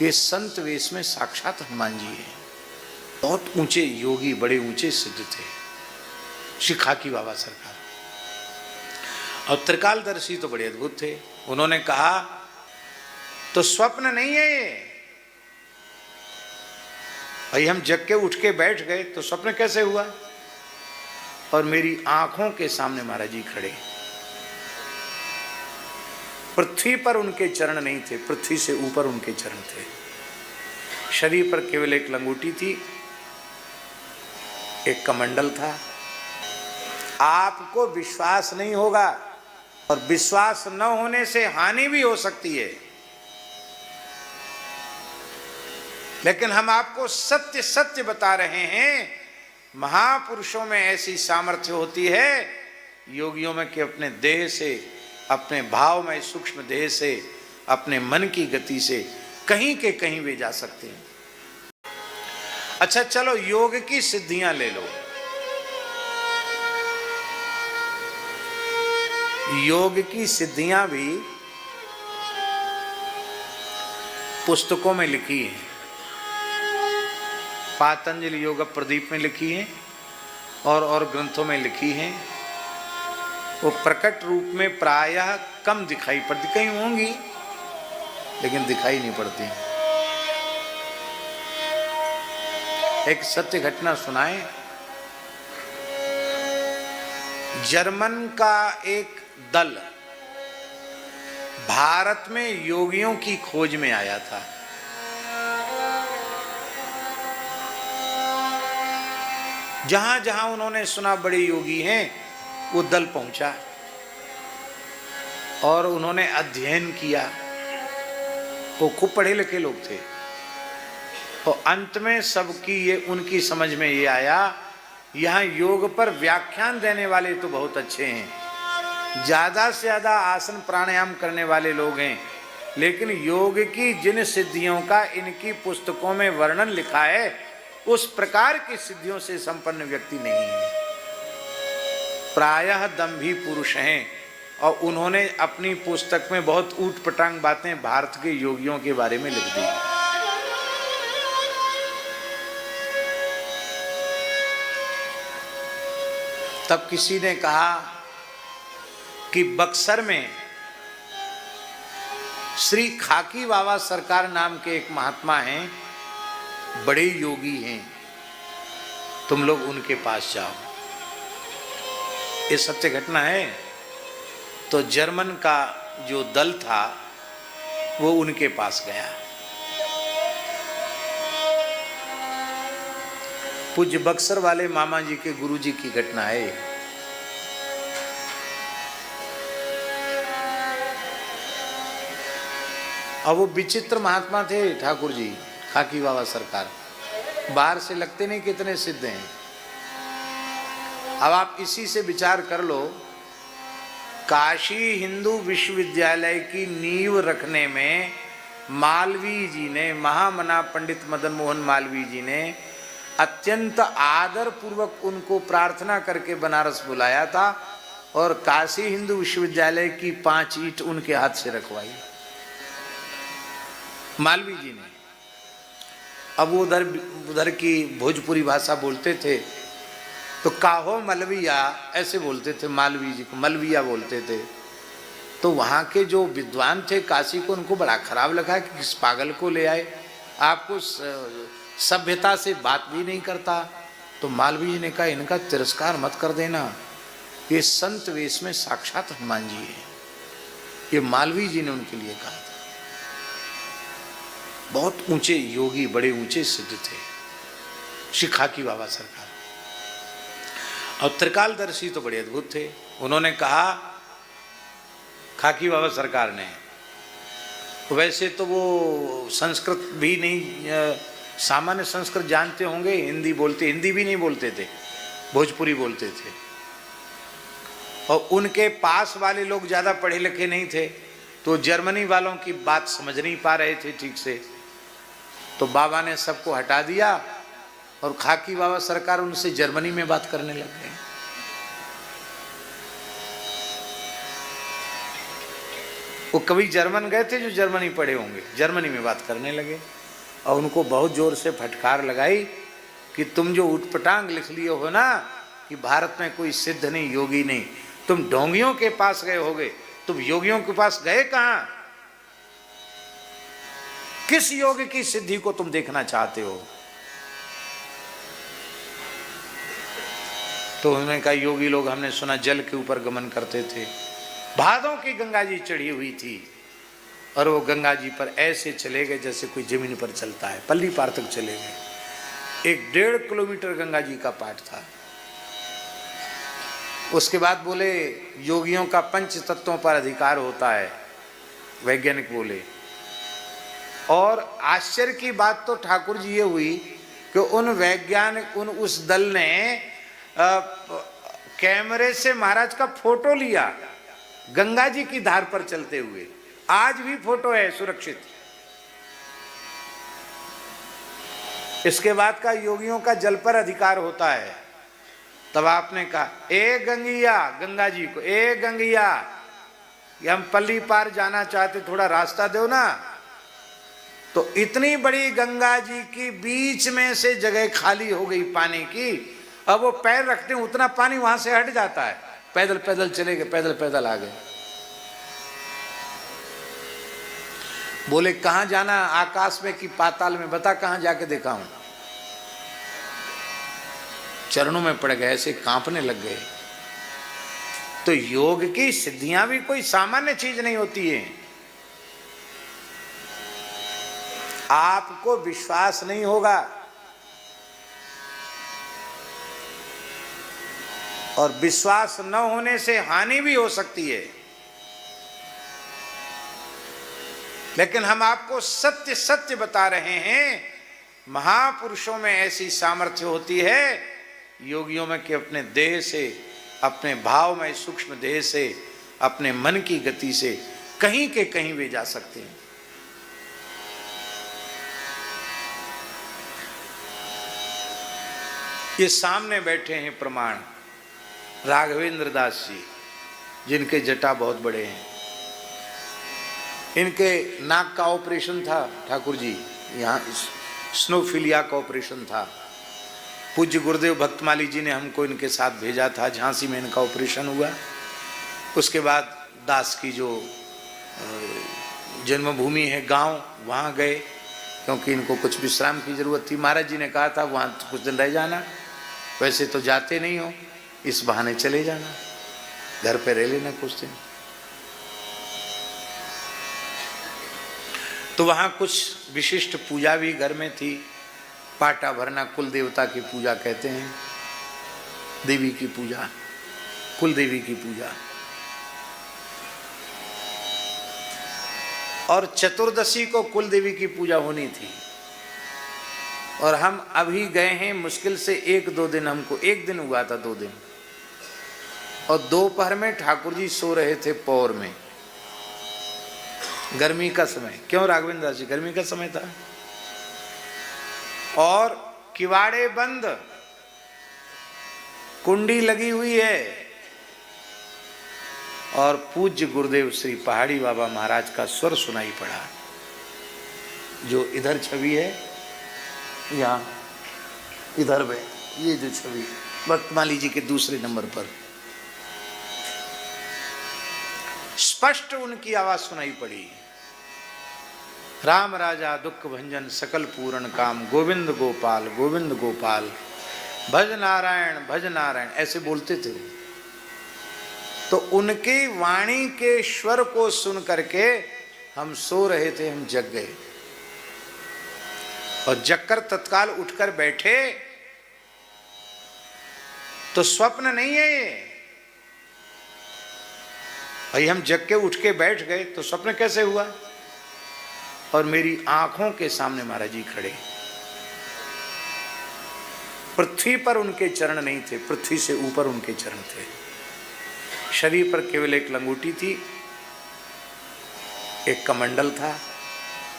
ये संत वेश में साक्षात हनुमान जी है। बहुत ऊंचे योगी, बड़े ऊंचे सिद्ध थे श्री खाकी बाबा सरकार। और त्रिकालदर्शी तो बड़े अद्भुत थे। उन्होंने कहा तो स्वप्न नहीं है ये भाई, हम जग के उठ के बैठ गए तो स्वप्न कैसे हुआ? और मेरी आंखों के सामने महाराज जी खड़े। पृथ्वी पर उनके चरण नहीं थे, पृथ्वी से ऊपर उनके चरण थे। शरीर पर केवल एक लंगोटी थी, एक कमंडल था। आपको विश्वास नहीं होगा और विश्वास न होने से हानि भी हो सकती है, लेकिन हम आपको सत्य सत्य बता रहे हैं। महापुरुषों में ऐसी सामर्थ्य होती है, योगियों में कि अपने देह से, अपने भाव में सूक्ष्म देह से, अपने मन की गति से कहीं के कहीं वे जा सकते हैं। अच्छा चलो योग की सिद्धियां ले लो। योग की सिद्धियां भी पुस्तकों में लिखी हैं। पातंजलि योग प्रदीप में लिखी है और ग्रंथों में लिखी है। वो प्रकट रूप में प्रायः कम दिखाई पड़ती, कहीं होंगी लेकिन दिखाई नहीं पड़ती। एक सत्य घटना सुनाए। जर्मन का एक दल भारत में योगियों की खोज में आया था। जहां जहां उन्होंने सुना बड़े योगी हैं, वो दल पहुंचा और उन्होंने अध्ययन किया। वो खूब पढ़े लिखे लोग थे। और अंत में सबकी ये उनकी समझ में ये आया, यहाँ योग पर व्याख्यान देने वाले तो बहुत अच्छे हैं, ज़्यादा से ज़्यादा आसन प्राणायाम करने वाले लोग हैं, लेकिन योग की जिन सिद्धियों का इनकी पुस्तकों में वर्णन लिखा है, उस प्रकार की सिद्धियों से संपन्न व्यक्ति नहीं है। प्रायः दंभी पुरुष हैं। और उन्होंने अपनी पुस्तक में बहुत ऊटपटांग बातें भारत के योगियों के बारे में लिख दी। तब किसी ने कहा कि बक्सर में श्री खाकी बाबा सरकार नाम के एक महात्मा हैं, बड़े योगी हैं, तुम लोग उनके पास जाओ। ये सत्य घटना है। तो जर्मन का जो दल था वो उनके पास गया। पूज्य बक्सर वाले मामा जी के गुरु जी की घटना है। अब वो विचित्र महात्मा थे ठाकुर जी, खाकी बाबा सरकार। बाहर से लगते नहीं कितने सिद्ध हैं। अब आप इसी से विचार कर लो, काशी हिंदू विश्वविद्यालय की नींव रखने में मालवीय जी ने, महामना पंडित मदन मोहन मालवीय जी ने अत्यंत आदर पूर्वक उनको प्रार्थना करके बनारस बुलाया था और काशी हिंदू विश्वविद्यालय की 5 ईंट उनके हाथ से रखवाई मालवीय जी ने। अब वो उधर की भोजपुरी भाषा बोलते थे, तो काहो मलविया ऐसे बोलते थे, मालवीय जी को मलविया बोलते थे। तो वहाँ के जो विद्वान थे काशी को, उनको बड़ा खराब लगा कि किस पागल को ले आए, आपको सभ्यता से बात भी नहीं करता। तो मालवीय जी ने कहा इनका तिरस्कार मत कर देना, ये संत वेश में साक्षात हनुमान जी है। ये मालवीय जी ने उनके लिए कहा था। बहुत ऊंचे योगी, बड़े ऊंचे सिद्ध थे श्री खाकी बाबा सरकार। और त्रिकालदर्शी तो बड़े अद्भुत थे। उन्होंने कहा खाकी बाबा सरकार ने, वैसे तो वो संस्कृत भी नहीं, सामान्य संस्कृत जानते होंगे, हिंदी बोलते, हिंदी भी नहीं बोलते थे, भोजपुरी बोलते थे। और उनके पास वाले लोग ज़्यादा पढ़े लिखे नहीं थे, तो जर्मनी वालों की बात समझ नहीं पा रहे थे ठीक से। तो बाबा ने सबको हटा दिया और खाकी बाबा सरकार उनसे जर्मनी में बात करने लग गए। वो कभी जर्मन गए थे, जो जर्मनी पढ़े होंगे, जर्मनी में बात करने लगे और उनको बहुत जोर से फटकार लगाई कि तुम जो उटपटांग लिख लिए हो ना कि भारत में कोई सिद्ध नहीं, योगी नहीं, तुम ढोंगियों के पास गए होगे, तुम योगियों के पास गए कहां? किस योग की सिद्धि को तुम देखना चाहते हो? तो उन्होंने कहा योगी लोग हमने सुना जल के ऊपर गमन करते थे, भादों की गंगा जी चढ़ी हुई थी और वो गंगा जी पर ऐसे चले गए जैसे कोई जमीन पर चलता है, पल्ली पार तक चले गए। 1.5 किलोमीटर गंगा जी का पाठ था। उसके बाद बोले योगियों का पंच तत्वों पर अधिकार होता है, वैज्ञानिक बोले। और आश्चर्य की बात तो ठाकुर जी ये हुई कि उन वैज्ञानिक उस दल ने कैमरे से महाराज का फोटो लिया गंगा जी की धार पर चलते हुए। आज भी फोटो है सुरक्षित। इसके बाद का योगियों का जल पर अधिकार होता है। तब आपने कहा ए गंगिया, गंगा जी को, ए गंगिया ये हम पल्ली पार जाना चाहते, थोड़ा रास्ता दो ना। तो इतनी बड़ी गंगा जी की बीच में से जगह खाली हो गई पानी की। अब वो पैर रखते हैं उतना पानी वहां से हट जाता है। पैदल पैदल चले गए, पैदल पैदल आ गए। बोले कहां जाना? आकाश में कि पाताल में? बता कहां जाके देखा हूं। चरणों में पड़ गए, ऐसे कांपने लग गए। तो योग की सिद्धियां भी कोई सामान्य चीज नहीं होती है। आपको विश्वास नहीं होगा और विश्वास न होने से हानि भी हो सकती है, लेकिन हम आपको सत्य सत्य बता रहे हैं। महापुरुषों में ऐसी सामर्थ्य होती है, योगियों में कि अपने देह से, अपने भाव में सूक्ष्म देह से, अपने मन की गति से कहीं के कहीं वे जा सकते हैं। ये सामने बैठे हैं प्रमाण, राघवेंद्र दास जी, जिनके जटा बहुत बड़े हैं। इनके नाक का ऑपरेशन था ठाकुर जी, यहाँ स्नोफिलिया का ऑपरेशन था। पूज्य गुरुदेव भक्तमाली जी ने हमको इनके साथ भेजा था, झांसी में इनका ऑपरेशन हुआ। उसके बाद दास की जो जन्मभूमि है गांव, वहाँ गए क्योंकि इनको कुछ विश्राम की जरूरत थी। महाराज जी ने कहा था वहाँ कुछ दिन रह जाना, वैसे तो जाते नहीं हो, इस बहाने चले जाना, घर पे रह लेना कुछ दिन। तो वहाँ कुछ विशिष्ट पूजा भी घर में थी। पाटा भरना, कुल देवता की पूजा कहते हैं, देवी की पूजा, कुल देवी की पूजा। और चतुर्दशी को कुल देवी की पूजा होनी थी। और हम अभी गए हैं, मुश्किल से 1-2 दिन, हमको 1 दिन हुआ था, 2 दिन। और दोपहर में ठाकुर जी सो रहे थे पौर में, गर्मी का समय। क्यों राघवेंद्र दास जी? गर्मी का समय था और किवाड़े बंद, कुंडी लगी हुई है और पूज्य गुरुदेव श्री पहाड़ी बाबा महाराज का स्वर सुनाई पड़ा। जो इधर छवि है, यहाँ इधर में ये जो छवि भक्तमाली जी के दूसरे नंबर पर स्पष्ट उनकी आवाज सुनाई पड़ी। राम राजा दुख भंजन सकल पूर्ण काम, गोविंद गोपाल गोविंद गोपाल, भज नारायण, ऐसे बोलते थे। तो उनकी वाणी के स्वर को सुन करके हम सो रहे थे, हम जग गए और जगकर तत्काल उठकर बैठे। तो स्वप्न नहीं है ये, भाई हम जग के उठ के बैठ गए तो स्वप्न कैसे हुआ? और मेरी आंखों के सामने महाराज जी खड़े। पृथ्वी पर उनके चरण नहीं थे, पृथ्वी से ऊपर उनके चरण थे। शरीर पर केवल एक लंगोटी थी, एक कमंडल था,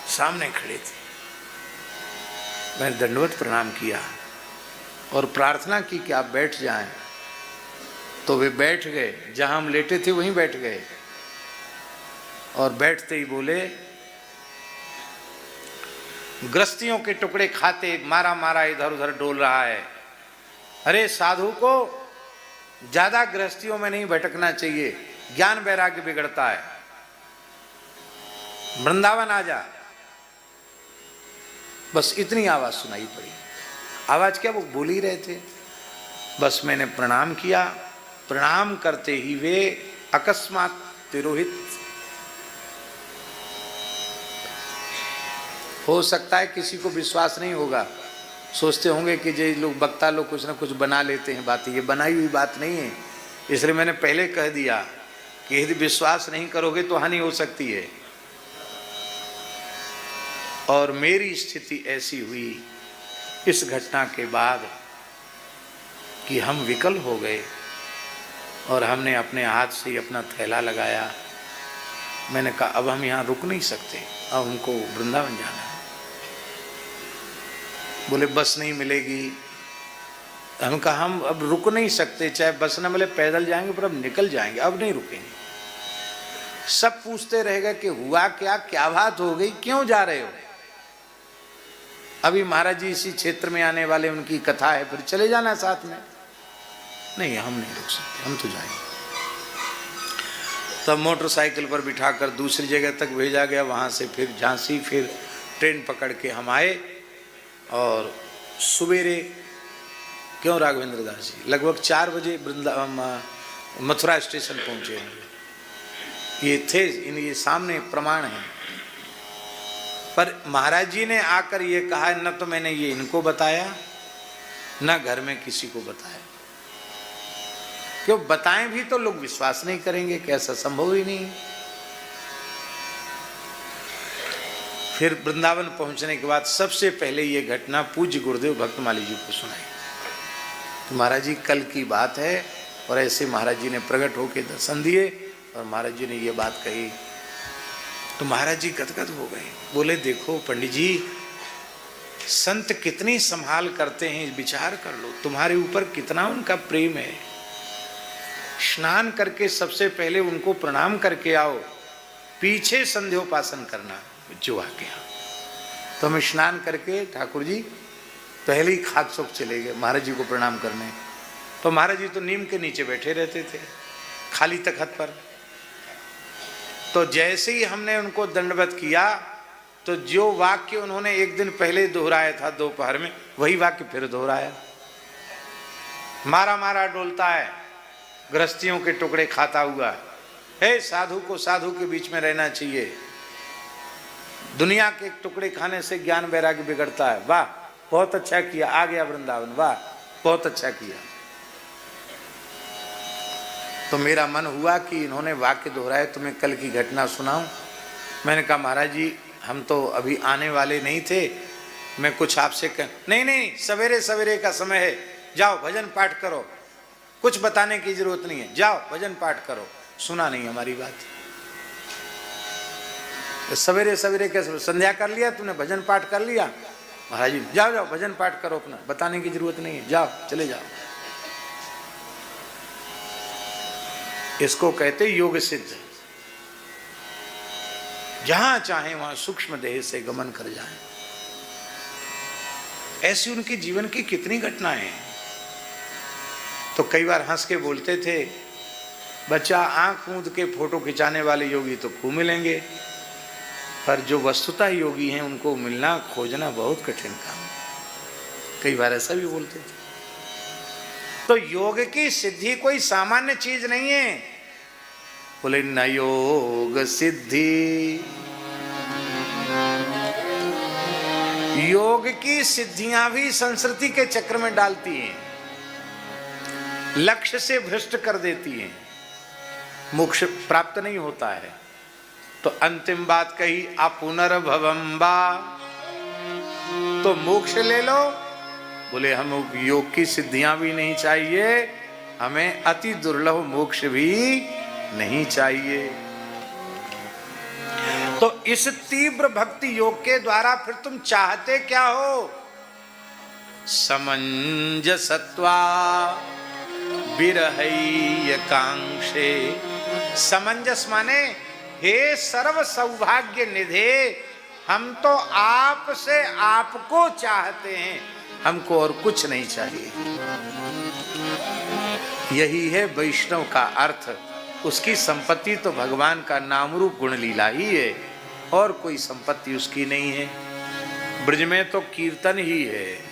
सामने खड़े थे। मैंने दंडवत प्रणाम किया और प्रार्थना की कि आप बैठ जाएं। तो वे बैठ गए, जहां हम लेटे थे वहीं बैठ गए। और बैठते ही बोले, गृहस्थियों के टुकड़े खाते मारा मारा इधर उधर डोल रहा है। अरे साधु को ज्यादा गृहस्थियों में नहीं भटकना चाहिए, ज्ञान वैराग्य बिगड़ता है। वृंदावन आ जा। बस इतनी आवाज सुनाई पड़ी। आवाज क्या, वो बोल ही रहे थे। बस मैंने प्रणाम किया। प्रणाम करते ही वे अकस्मात तिरोहित। हो सकता है किसी को विश्वास नहीं होगा, सोचते होंगे कि ये लोग वक्ता लोग कुछ ना कुछ बना लेते हैं बातें। ये बनाई हुई बात नहीं है, इसलिए मैंने पहले कह दिया कि यदि विश्वास नहीं करोगे तो हानि हो सकती है। और मेरी स्थिति ऐसी हुई इस घटना के बाद कि हम विकल हो गए और हमने अपने हाथ से ही अपना थैला लगाया। मैंने कहा अब हम यहाँ रुक नहीं सकते, अब हमको वृंदावन जाना है। बोले बस नहीं मिलेगी। हम कहा हम अब रुक नहीं सकते, चाहे बस न मिले पैदल जाएंगे, पर अब निकल जाएंगे, अब नहीं रुकेंगे। सब पूछते रहेगा कि हुआ क्या, क्या बात हो गई, क्यों जा रहे हो। अभी महाराज जी इसी क्षेत्र में आने वाले, उनकी कथा है, फिर चले जाना साथ में। नहीं, हम नहीं रुक सकते, हम तो जाएंगे। तब मोटरसाइकिल पर बिठाकर दूसरी जगह तक भेजा गया, वहाँ से फिर झांसी, फिर ट्रेन पकड़ के हम आए। और सवेरे, क्यों राघवेंद्र दास जी, लगभग 4 बजे मथुरा स्टेशन पहुँचे होंगे। ये थे, ये सामने प्रमाण है। पर महाराज जी ने आकर ये कहा, न तो मैंने ये इनको बताया, न घर में किसी को बताया। क्यों बताएं भी तो लोग विश्वास नहीं करेंगे, कैसा संभव ही नहीं। फिर वृंदावन पहुंचने के बाद सबसे पहले ये घटना पूज्य गुरुदेव भक्तमाली जी को सुनाई। तो महाराज जी कल की बात है, और ऐसे महाराज जी ने प्रकट होकर दर्शन दिए और महाराज जी ने ये बात कही। तो महाराज जी गदगद हो गए। बोले देखो पंडित जी, संत कितनी संभाल करते हैं, विचार कर लो, तुम्हारे ऊपर कितना उनका प्रेम है। स्नान करके सबसे पहले उनको प्रणाम करके आओ, पीछे संध्योपासन करना जो आ गया। तो हम स्नान करके ठाकुर जी पहले ही खाक चौक चले गए महाराज जी को प्रणाम करने। तो महाराज जी तो नीम के नीचे बैठे रहते थे, खाली तखत पर। तो जैसे ही हमने उनको दंडवत किया, तो जो वाक्य उन्होंने एक दिन पहले दोहराया था दोपहर में, वही वाक्य फिर दोहराया। मारा मारा डोलता है, गृहस्थियों के टुकड़े खाता हुआ है। साधु को साधु के बीच में रहना चाहिए, दुनिया के टुकड़े खाने से ज्ञान वैराग्य बिगड़ता है। वाह, बहुत अच्छा किया, आ गया वृंदावन, वाह बहुत अच्छा किया। तो मेरा मन हुआ कि इन्होंने वाक्य दोहराए, तो मैं कल की घटना सुनाऊं। मैंने कहा महाराज जी हम तो अभी आने वाले नहीं थे, मैं कुछ आपसे नहीं, सवेरे सवेरे का समय है, जाओ भजन पाठ करो, कुछ बताने की जरूरत नहीं है, जाओ भजन पाठ करो। सुना नहीं हमारी बात। सवेरे सवेरे कैसे, संध्या कर लिया तुमने, भजन पाठ कर लिया। महाराज जी जाओ जाओ भजन पाठ करो अपना, बताने की जरूरत नहीं है, जाओ चले जाओ। इसको कहते योग सिद्ध। जहां चाहे वहां सूक्ष्म देह से गमन कर जाएं। ऐसी उनके जीवन की कितनी घटनाएं हैं। तो कई बार हंस के बोलते थे, बच्चा आंख मूंद के फोटो खिंचाने वाले योगी तो खूब मिलेंगे, पर जो वस्तुतः योगी हैं उनको मिलना खोजना बहुत कठिन काम है। कई बार ऐसा भी बोलते थे। तो योग की सिद्धि कोई सामान्य चीज नहीं है। बोले न योग सिद्धि, योग की सिद्धियां भी संस्कृति के चक्र में डालती हैं, लक्ष्य से भ्रष्ट कर देती हैं, मोक्ष प्राप्त नहीं होता है। तो अंतिम बात कही, अपुनर्भवम वा, तो मोक्ष ले लो। बोले हम योग की सिद्धियां भी नहीं चाहिए, हमें अति दुर्लभ मोक्ष भी नहीं चाहिए। तो इस तीव्र भक्ति योग के द्वारा फिर तुम चाहते क्या हो? समंजसत्वा विरहय कांक्षे। समंजस माने हे सर्व सौभाग्य निधे, हम तो आपसे आपको चाहते हैं, हमको और कुछ नहीं चाहिए। यही है वैष्णव का अर्थ। उसकी संपत्ति तो भगवान का नाम रूप गुण लीला ही है, और कोई संपत्ति उसकी नहीं है। ब्रज में तो कीर्तन ही है।